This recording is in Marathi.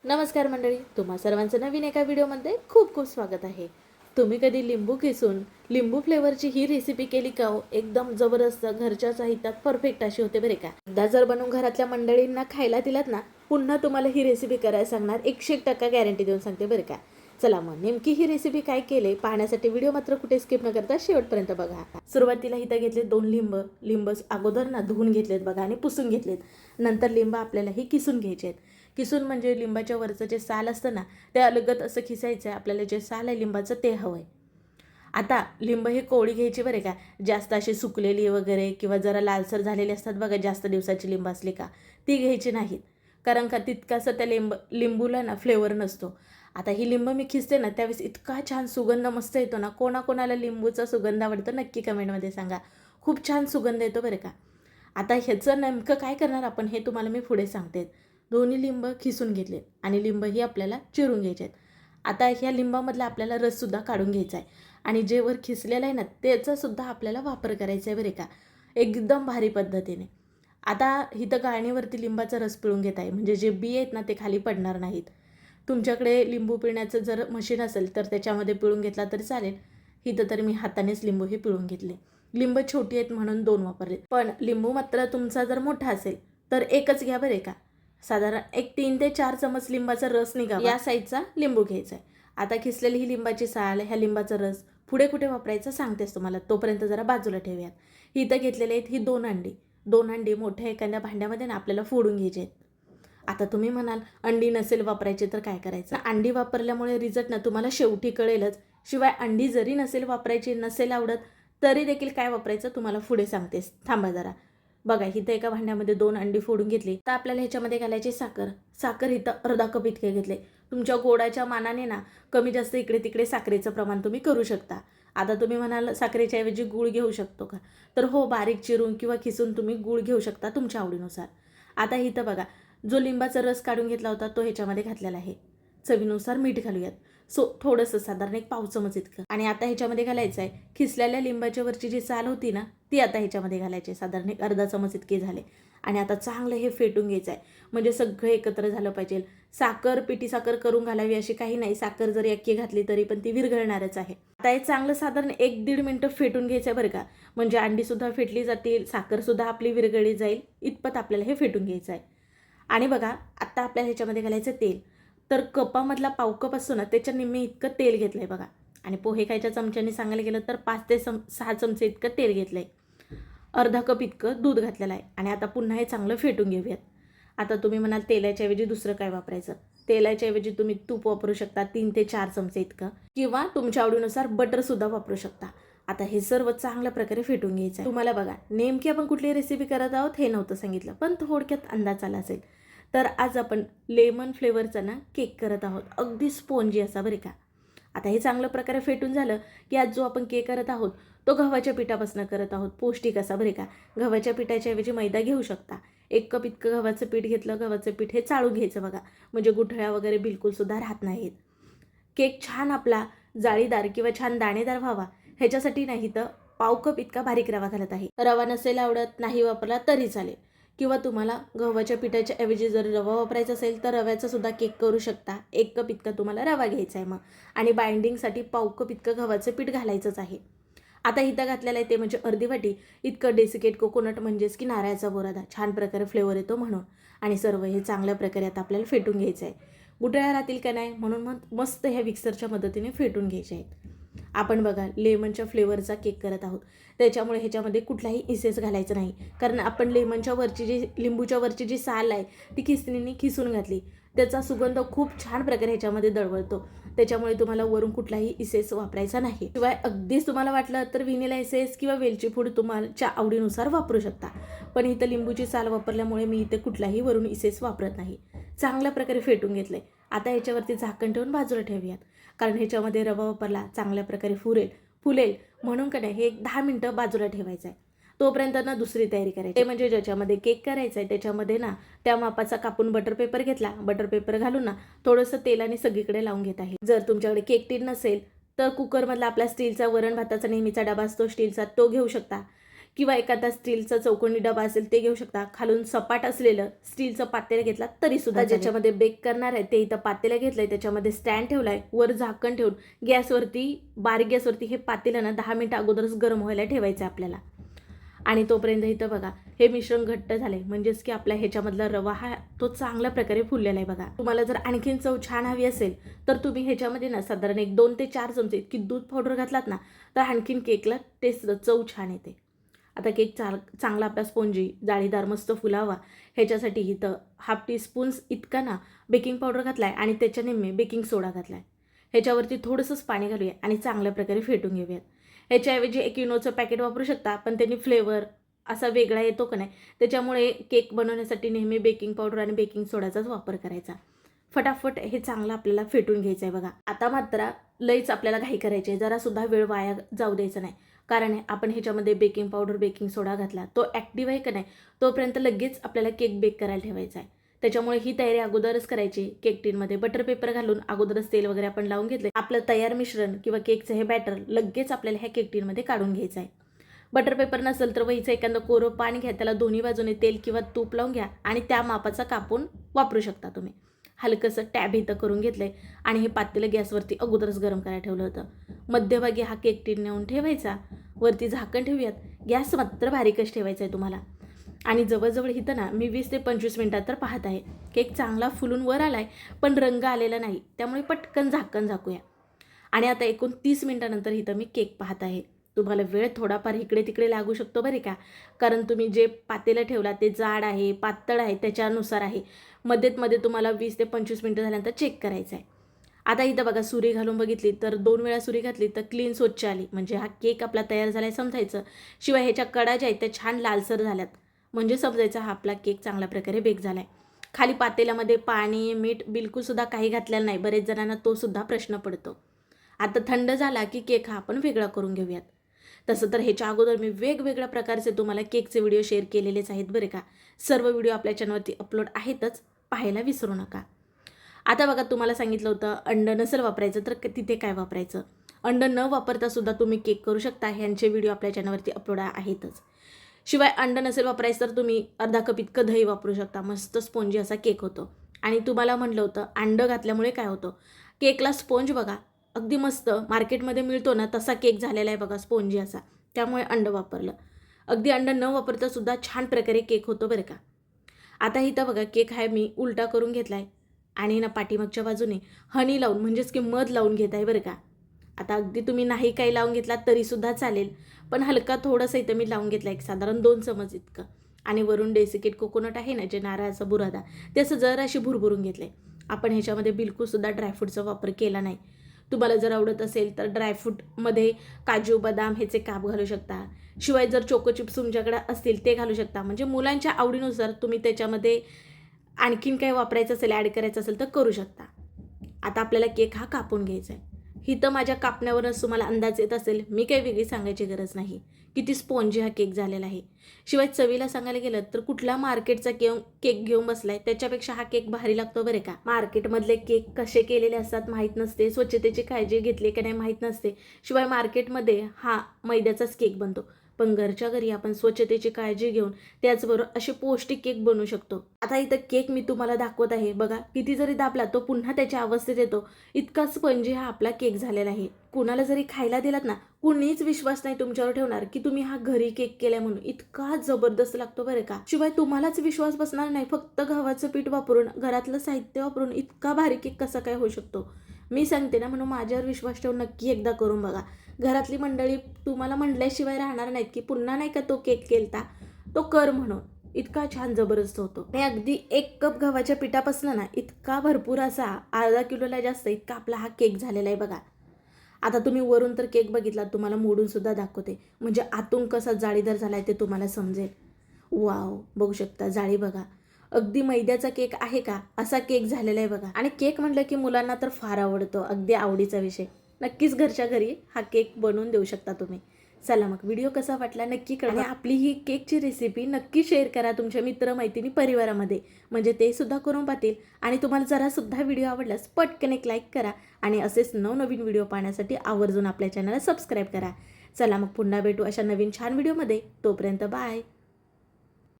नमस्कार मंडळी, तुम्हा सर्वांचं नवीन एका व्हिडिओमध्ये खूप खूप स्वागत आहे. तुम्ही कधी लिंबू किसून लिंबू फ्लेवरची ही रेसिपी केली का हो? एकदम जबरदस्त, घरच्या साहित्यात परफेक्ट अशी होते बरे का. एकदा जर बनवून घरातल्या मंडळींना खायला दिलात ना, पुन्हा तुम्हाला ही रेसिपी करायला सांगणार, 100% गॅरंटी देऊन सांगते बरे का. चला मग नेमकी ही रेसिपी काय केले पाहण्यासाठी व्हिडिओ मात्र कुठे स्किप न करता शेवटपर्यंत बघा. सुरुवातीला इथं घेतले 2 लिंब अगोदर ना धुवून घेतलेत बघा आणि पुसून घेतलेत. नंतर लिंब आपल्याला ही किसून घ्यायचे आहेत. किसून म्हणजे लिंबाच्या वरचं जे साल असतं ना, ते अलगद असं खिसायचं आहे. आपल्याला जे साल आहे लिंबाचं ते हवं आहे. आता लिंब ही कोवळी घ्यायची बरे का. जास्त अशी सुकलेली वगैरे किंवा जरा लालसर झालेली असतात बघा, जास्त दिवसाची लिंब असली का ती घ्यायची नाहीत. कारण का तितकासा त्या लिंबूला ना फ्लेवर नसतो. आता ही लिंब मी खिसते ना त्यावेळेस इतका छान सुगंध मस्त येतो ना. कोणाकोणाला लिंबूचा सुगंध आवडतो नक्की कमेंटमध्ये सांगा. खूप छान सुगंध येतो बरं का. आता ह्याचं नेमकं काय करणार आपण हे तुम्हाला मी पुढे सांगते. दोन्ही लिंब खिसून घेतले आणि लिंब ही आपल्याला चिरून घ्यायचे आहेत. आता ह्या लिंबामधला आपल्याला रससुद्धा काढून घ्यायचा आहे आणि जे वर खिसलेलं आहे ना त्याचासुद्धा आपल्याला वापर करायचा आहे बरे का, एकदम भारी पद्धतीने. आता इथं गाळणीवरती लिंबाचा रस पिळून घेत आहे, म्हणजे जे बी आहेत ना ते खाली पडणार नाहीत. तुमच्याकडे लिंबू पिळण्याचं जर मशीन असेल तर त्याच्यामध्ये पिळून घेतला तरी चालेल. इथं तर मी हातानेच लिंबू ही पिळून घेतले. लिंब छोटी आहेत म्हणून 2 वापरले, पण लिंबू मात्र तुमचा जर मोठा असेल तर एकच घ्या बरे का. साधारण एक 3 ते 4 चमच लिंबाचा रस निघावा या साईजचा लिंबू घ्यायचा आहे. आता खिसलेली ही लिंबाची साल, ह्या लिंबाचा रस पुढे कुठे वापरायचं सांगतेच तुम्हाला, तोपर्यंत जरा बाजूला ठेवूयात. इथं घेतलेले आहेत ही 2 अंडी मोठ्या एखाद्या भांड्यामध्ये ना आपल्याला फोडून घ्यायचे आहेत. आता तुम्ही म्हणाल अंडी नसेल वापरायची तर काय करायचं. अंडी वापरल्यामुळे रिझल्ट ना तुम्हाला शेवटी कळेलच. शिवाय अंडी जरी नसेल वापरायची, नसेल आवडत तरी देखील काय वापरायचं तुम्हाला पुढे सांगतेस, थांबा जरा. बघा इथं एका भांड्यामध्ये 2 अंडी फोडून घेतली. तर आपल्याला ह्याच्यामध्ये घालायची साखर इथं अर्धा कप इतके घेतले. तुमच्या गोडाच्या मानाने ना कमी जास्त इकडे तिकडे साखरेचं प्रमाण तुम्ही करू शकता. आता तुम्ही म्हणाल साखरेच्या ऐवजी गूळ घेऊ शकतो का, तर हो, बारीक चिरून किंवा खिसून तुम्ही गूळ घेऊ शकता तुमच्या आवडीनुसार. आता इथं बघा जो लिंबाचा रस काढून घेतला होता तो ह्याच्यामध्ये घातलेला आहे. चवीनुसार मीठ घालूयात. थोडंसं साधारण 1 पाव चमच इतकं. आणि आता ह्याच्यामध्ये घालायचं आहे खिसलेल्या लिंबाच्या वरची जी साल होती ना ती आता ह्याच्यामध्ये घालायची. साधारण 1 अर्धा चमच इतके झाले. आणि आता चांगलं हे फेटून घ्यायचं आहे, म्हणजे सगळं एकत्र झालं पाहिजे. पिठी साखर करून घालावी अशी काही नाही. साखर जरी अख्खी घातली तरी पण ती विरघळणारच आहे. आता हे चांगलं साधारण 1-1.5 मिनिटं फेटून घ्यायचं आहे बरं का. म्हणजे अंडीसुद्धा फेटली जातील, साखरसुद्धा आपली विरघळली जाईल, इतपत आपल्याला हे फेटून घ्यायचं आहे. आणि बघा आता आपल्याला ह्याच्यामध्ये घालायचं तेल. तर कपामधला पाव कप असतो ना त्याच्या निम्मे इतकं तेल घेतलं आहे बघा. आणि पोहे खायच्या चमच्याने सांगायला गेलं तर 5 ते 6 चमचे इतकं तेल घेतलं आहे. अर्धा कप इतकं दूध घातलेलं आहे. आणि आता पुन्हा हे चांगलं फेटून घेऊयात. आता तुम्ही म्हणाल तेलाच्या ऐवजी दुसरं काय वापरायचं. तेलाच्या ऐवजी तुम्ही तूप वापरू शकता 3 ते 4 चमचे इतकं, किंवा तुमच्या आवडीनुसार बटरसुद्धा वापरू शकता. आता हे सर्व चांगल्या प्रकारे फेटून घ्यायचं आहे. तुम्हाला बघा नेमकी आपण कुठली रेसिपी करत आहोत हे नव्हतं सांगितलं, पण थोडक्यात अंदाज आला असेल. तर आज आपण लेमन फ्लेवरचा ना केक करत आहोत, अगदी स्पॉन्जी असा बरे का. आता हे चांगल्या प्रकारे फेटून झालं की आज जो आपण केक करत आहोत तो गव्हाच्या पिठापासून करत आहोत, पौष्टिक असा बरे का. गव्हाच्या पिठाच्या ऐवजी मैदा घेऊ शकता. 1 कप इतकं गव्हाचं पीठ घेतलं. गव्हाचं पीठ हे चाळून घ्यायचं बघा, म्हणजे गुठळ्या वगैरे बिलकुलसुद्धा राहत नाहीत. केक छान आपला जाळीदार किंवा छान दाणेदार व्हावा ह्याच्यासाठी नाही तर पाव कप इतका बारीक रवा घालत आहे. रवा नसेल आवडत, नाही वापरला तरी चालेल, किंवा तुम्हाला गव्हाच्या पिठाच्या ऐवजी जर रवा वापरायचा असेल तर रव्याचा सुद्धा केक करू शकता. 1 कप इतका तुम्हाला रवा घ्यायचा आहे मग. आणि बाइंडिंगसाठी पाव कप इतकं गव्हाचं पीठ घालायचंच आहे. आता इथं घातलेलं आहे ते म्हणजे अर्धी वाटी इतकं डेसिकेट कोकोनट, म्हणजेच की नारळाचा बोरादा, छान प्रकारे फ्लेवर येतो म्हणून. आणि सर्व हे चांगल्या प्रकारे आता आपल्याला फेटून घ्यायचं आहे. गुठळ्या राहतील का नाही म्हणून मग मस्त ह्या मिक्सरच्या मदतीने फेटून घ्यायचे आहेत. आपण बघा लेमनच्या फ्लेवरचा केक करत आहोत, त्याच्यामुळे ह्याच्यामध्ये कुठलाही इसेस घालायचं नाही. कारण आपण लिंबूच्या वरची जी साल आहे ती खिसणीने खिसून घातली, त्याचा सुगंध खूप छान प्रकारे ह्याच्यामध्ये दळवळतो. त्याच्यामुळे तुम्हाला वरून कुठलाही इसेस वापरायचा नाही. शिवाय अगदीच तुम्हाला वाटलं तर व्हॅनिला इसेस किंवा वेलची पूड तुमच्या आवडीनुसार वापरू शकता. पण इथं लिंबूची साल वापरल्यामुळे मी इथे कुठलाही वरून इसेस वापरत नाही. चांगल्या प्रकारे फेटून घेतलंय. आता ह्याच्यावरती झाकण ठेवून बाजूला ठेवूयात. कारण ह्याच्यामध्ये रवा वापरला चांगल्या प्रकारे फुलेल म्हणून का नाही हे 10 मिनटं बाजूला ठेवायचं आहे. तोपर्यंत ना दुसरी तयारी करायची, ते म्हणजे ज्याच्यामध्ये केक करायचा आहे त्याच्यामध्ये ना त्या मापाचा कापून बटर पेपर घेतला. बटर पेपर घालून ना थोडंसं तेलाने सगळीकडे लावून घेत आहे. जर तुमच्याकडे केक टीन नसेल तर कुकरमधला आपला स्टीलचा वरण भाताचा नेहमीचा डबा असतो स्टीलचा, तो घेऊ शकता. किंवा एखादा स्टीलचा चौकोनी डबा असेल ते घेऊ शकता. खालून सपाट असलेलं स्टीलचं पातेलं घेतला तरी सुद्धा ज्याच्यामध्ये बेक करणार आहे ते इथं पातेलं घेतलंय, त्याच्यामध्ये स्टँड ठेवलाय, वर झाकण ठेवून बारीक गॅसवरती हे पातेलं ना 10 मिनिटं अगोदरच गरम व्हायला ठेवायचं आपल्याला. आणि तोपर्यंत इथं बघा हे मिश्रण घट्ट झालंय, म्हणजेच की आपल्या ह्याच्यामधला रवा हा तो चांगल्या प्रकारे फुललेला आहे बघा. तुम्हाला जर आणखीन चव छान हवी असेल तर तुम्ही ह्याच्यामध्ये ना साधारण 2 ते 4 चमचे इतकी दूध पावडर घातलात ना तर आणखीन केकला टेस्ट चव छान येते. आता केक चांगला आपला स्पोंजी जाळीदार मस्त फुलावा ह्याच्यासाठी इथं हाफ टीस्पून इतका ना बेकिंग पावडर घातलाय आणि त्याच्या निम्मे बेकिंग सोडा घातलाय. ह्याच्यावरती थोडंसंच पाणी घालूया आणि चांगल्या प्रकारे फेटून घेऊयात. ह्याच्याऐवजी एक इनोचं पॅकेट वापरू शकता, पण त्यांनी फ्लेवर असा वेगळा येतो का नाही, त्याच्यामुळे केक बनवण्यासाठी नेहमी बेकिंग पावडर आणि बेकिंग सोडाचाच वापर करायचा. फटाफट हे चांगलं आपल्याला फेटून घ्यायचं आहे बघा. आता मात्र लईच आपल्याला घाई करायची आहे, जरासुद्धा वेळ वाया जाऊ द्यायचा नाही. कारण आपण ह्याच्यामध्ये बेकिंग पावडर बेकिंग सोडा घातला, तो ॲक्टिव्ह आहे का नाही तोपर्यंत लगेच आपल्याला केक बेक करायला ठेवायचा आहे. त्याच्यामुळे ही तयारी अगोदरच करायची. केक टीनमध्ये बटर पेपर घालून अगोदरच तेल वगैरे आपण लावून घेतले. आपलं तयार मिश्रण किंवा केकचं हे बॅटर लगेच आपल्याला ह्या केक टीनमध्ये काढून घ्यायचं आहे. बटर पेपर नसेल तर वहीचं एखादं कोरं पाणी घ्या, त्याला दोन्ही बाजूने तेल किंवा तूप लावून घ्या आणि त्या मापाचा कापून वापरू शकता तुम्ही. हलकंसं टॅब इथं करून घेतलंय आणि हे पातेलं गॅसवरती अगोदरच गरम करायला ठेवलं होतं. मध्यभागी हा केक टीन नेऊन ठेवायचा, वरती झाकण ठेवूयात. गॅस मात्र बारीकच ठेवायचा आहे तुम्हाला. आणि जवळजवळ इथं ना मी 20 ते 25 मिनिटात तर पाहत आहे. केक चांगला फुलून वर आलाय पण रंग आलेला नाही, त्यामुळे पटकन झाकण झाकूया. आणि आता एकूण 30 मिनिटानंतर इथं मी केक पाहत आहे. तुम्हाला वेळ थोडाफार इकडे तिकडे लागू शकतो बरे का, कारण तुम्ही जे पातेलं ठेवला ते जाड आहे पातळ आहे त्याच्यानुसार आहे. मध्ये तुम्हाला 20 ते 25 मिनिटं झाल्यानंतर चेक करायचं आहे. आता इथं बघा सुरी घालून बघितली तर 2 वेळा सुरी घातली तर क्लीन स्वच्छ आली, म्हणजे हा केक आपला तयार झाला आहे समजायचं. शिवाय ह्याच्या कडा ज्या आहेत त्या छान लालसर झाल्यात, म्हणजे समजायचा हा आपला केक चांगल्या प्रकारे बेक झाला आहे. खाली पातेल्यामध्ये पाणी मीठ बिलकुलसुद्धा काही घातलेलं नाही. बरेच जणांना तो सुद्धा प्रश्न पडतो. आता थंड झाला की केक हा आपण वेगळा करून घेऊयात. तसं तर ह्याच्या अगोदर मी वेगवेगळ्या प्रकारचे तुम्हाला केकचे व्हिडिओ शेअर केलेलेच आहेत बरं का. सर्व व्हिडिओ आपल्या चॅनलवरती अपलोड आहेतच, पाहायला विसरू नका. आता बघा तुम्हाला सांगितलं होतं अंड नसेल वापरायचं तर तिथे काय वापरायचं. अंड न वापरता सुद्धा तुम्ही केक करू शकता, ह्यांचे व्हिडिओ आपल्या चॅनलवरती अपलोड आहेतच. शिवाय अंड नसेल वापरायचं तर तुम्ही अर्धा कप इतकं दही वापरू शकता, मस्त स्पोंजी असा केक होतो. आणि तुम्हाला म्हटलं होतं अंड घातल्यामुळे काय होतं, केकला स्पोंज बघा अगदी मस्त मार्केटमध्ये मिळतो ना तसा केक झालेला आहे बघा स्पोंजी असा, त्यामुळे अंड वापरलं. अगदी अंड न वापरता सुद्धा छान प्रकारे केक होतो बरं का. आता इथं बघा केक आहे मी उलटा करून घेतला आहे आणि ना पाठीमागच्या बाजूने हनी लावून म्हणजेच की मध लावून घेत आहे बरं का. आता अगदी तुम्ही नाही काही लावून घेतला तरीसुद्धा चालेल, पण हलका थोडंसं इथं मी लावून घेतला एक साधारण 2 चमच इतकं. आणि वरून डेसिकेट कोकोनट आहे ना जे नारळाचा बुरादा, ते असं जराशी भुरभुरून घेतलं आहे. आपण ह्याच्यामध्ये बिलकुलसुद्धा ड्रायफ्रूटचा वापर केला नाही. तुम्हाला जर आवडत असेल तर ड्रायफ्रूटमध्ये काजू बदाम ह्याचे काप घालू शकता. शिवाय जर चोको चिप्स तुमच्याकडे असतील ते घालू शकता. म्हणजे मुलांच्या आवडीनुसार तुम्ही त्याच्यामध्ये आणखीन काही वापरायचं असेल ॲड करायचं असेल तर करू शकता. आता आपल्याला केक हा कापून घ्यायचा आहे. ही तर माझ्या कापण्यावरच तुम्हाला अंदाज येत असेल, मी काही वेगळी सांगायची गरज नाही. किती स्पॉन्जी हा केक झालेला आहे. शिवाय चवीला सांगायला गेलं तर कुठला मार्केटचा केक घेऊन बसलाय त्याच्यापेक्षा हा केक भारी लागतो बरे का. मार्केटमधले केक कसे केलेले असतात माहीत नसते, स्वच्छतेची काळजी घेतली का नाही माहीत नसते. शिवाय मार्केटमध्ये हा मैद्याचाच केक बनतो, पण घरच्या घरी आपण स्वच्छतेची काळजी घेऊन त्याचबरोबर असे पौष्टिक केक बनवू शकतो. आता इथं केक मी तुम्हाला दाखवत आहे बघा, किती जरी दाबला तो पुन्हा त्याच्या अवस्थेत येतो, इतका स्पंजी हा आपला केक झालेला आहे. कुणाला जरी खायला दिलात ना कुणीच विश्वास नाही तुमच्यावर ठेवणार की तुम्ही हा घरी केक केलाय म्हणून. इतका जबरदस्त लागतो बरं का. शिवाय तुम्हालाच विश्वास बसणार नाही, फक्त गव्हाचं पीठ वापरून घरातलं साहित्य वापरून इतका भारी केक कसा काय होऊ शकतो. मी सांगते ना, म्हणून माझ्यावर विश्वास ठेवून नक्की एकदा करून बघा. घरातली मंडळी तुम्हाला म्हटल्याशिवाय राहणार नाहीत की पुन्हा नाही का तो केक केलता, तो कर म्हणून. इतका छान जबरदस्त होतो. आणि अगदी 1 कप गव्हाच्या पिठापासून ना इतका भरपूर असा अर्धा किलोला जास्त इतका आपला हा केक झालेला आहे बघा. आता तुम्ही वरून तर केक बघितला, तुम्हाला मोडून सुद्धा दाखवते, म्हणजे आतून कसा जाळीदार झालाय ते तुम्हाला समजेल. वाव, बघू शकता जाळी बघा, अगदी मैद्याचा केक आहे का असा केक झालेला आहे बघा. आणि केक म्हटलं की मुलांना तर फार आवडतो, अगदी आवडीचा विषय. नक्कीच घरच्या घरी हा केक बनवून देऊ शकता तुम्ही. चला मग व्हिडिओ कसा वाटला नक्की कळवा. आणि आपली ही केकची रेसिपी नक्की शेअर करा तुमच्या मित्रमैत्रिणी परिवारामध्ये, म्हणजे ते सुद्धा करून पाहतील. आणि तुम्हाला जरासुद्धा व्हिडिओ आवडल्यास पटकन एक लाईक करा आणि असेच नवनवीन व्हिडिओ पाहण्यासाठी आवर्जून आपल्या चॅनलला सबस्क्राईब करा. चला मग पुन्हा भेटू अशा नवीन छान व्हिडिओमध्ये. तोपर्यंत बाय.